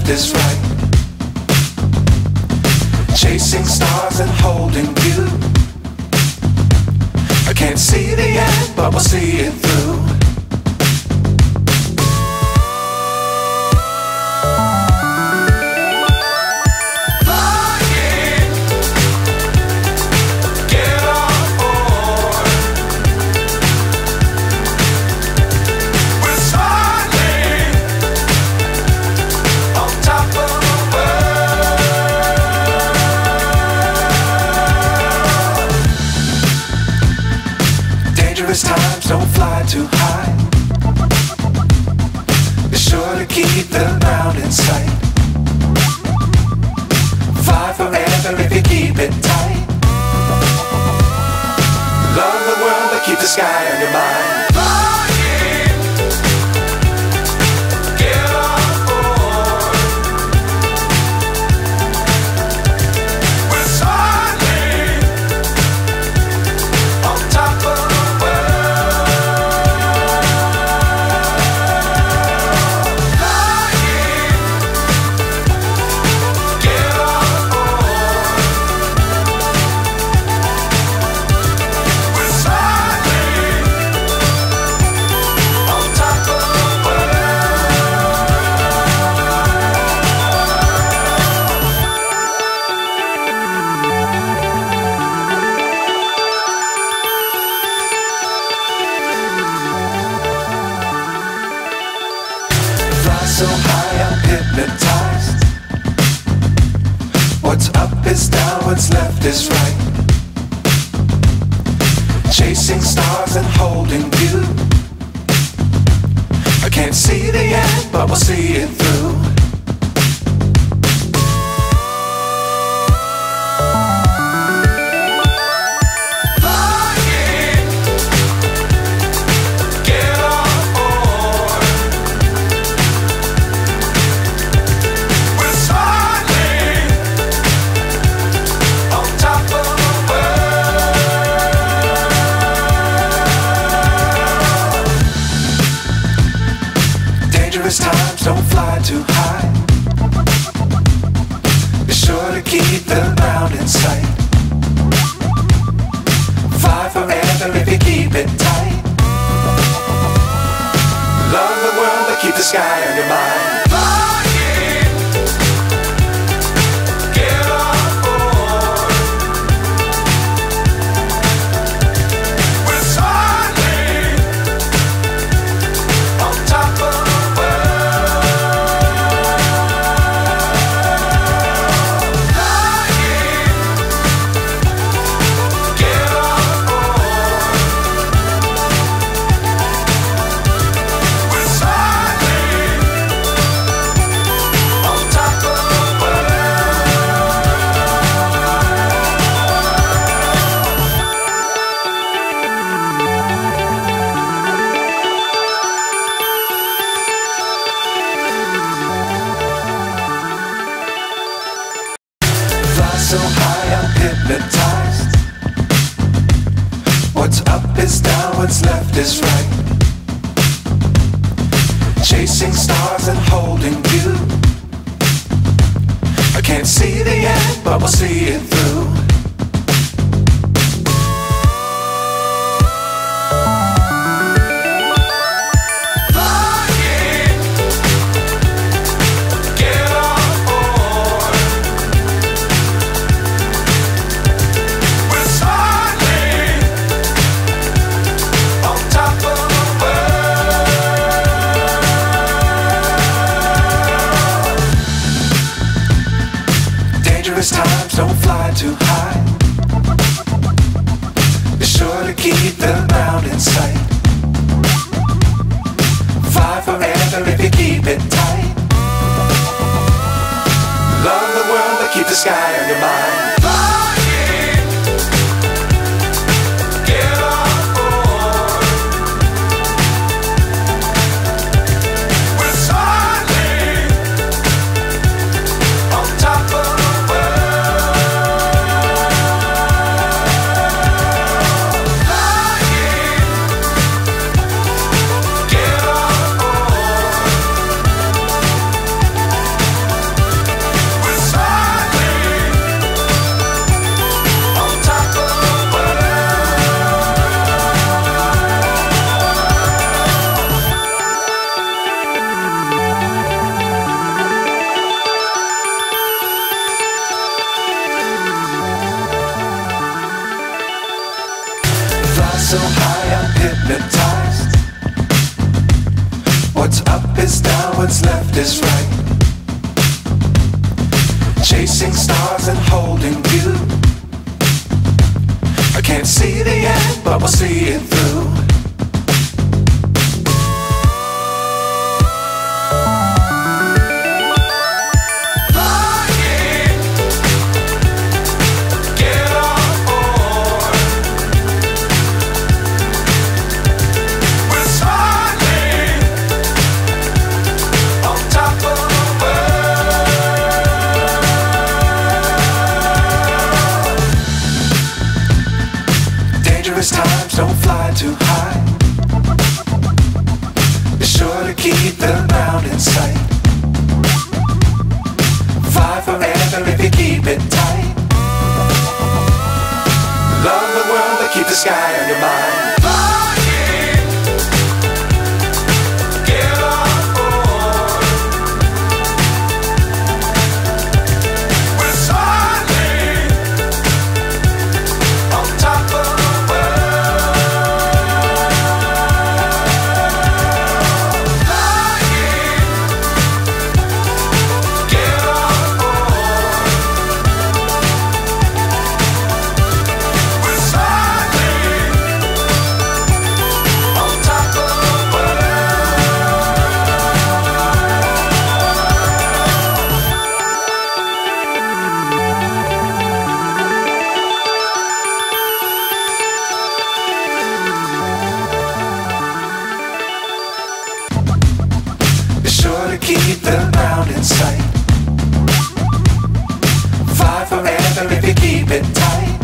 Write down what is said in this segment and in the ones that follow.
left is right. Chasing stars and holding you. I can't see the end, but we'll see it through. Times don't fly too high. Be sure to keep the ground in sight. Fly forever if you keep it tight. Love the world but keep the sky on your mind. So high I'm hypnotized. What's up is down, what's left is right. Chasing stars and holding you. I can't see the end, but we'll see it through. Times don't fly too high. Be sure to keep the ground in sight. Fly forever if you keep it tight. Love the world but keep the sky on your mind. So high I'm hypnotized. What's up is down, what's left is right. Chasing stars and holding you. I can't see the end, but we'll see it through. Times don't fly too high. Be sure to keep the ground in sight. Fly forever if you keep it tight. Love the world but keep the sky on your mind. What's up is down, what's left is right. Chasing stars and holding you. I can't see the end, but we'll see it through. Times don't fly too high. Be sure to keep the ground in sight. Fly forever if you keep it tight. Love the world but keep the sky on your mind. Keep the ground in sight. Fly forever if you keep it tight.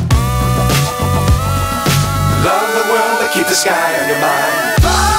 Love the world but keep the sky on your mind.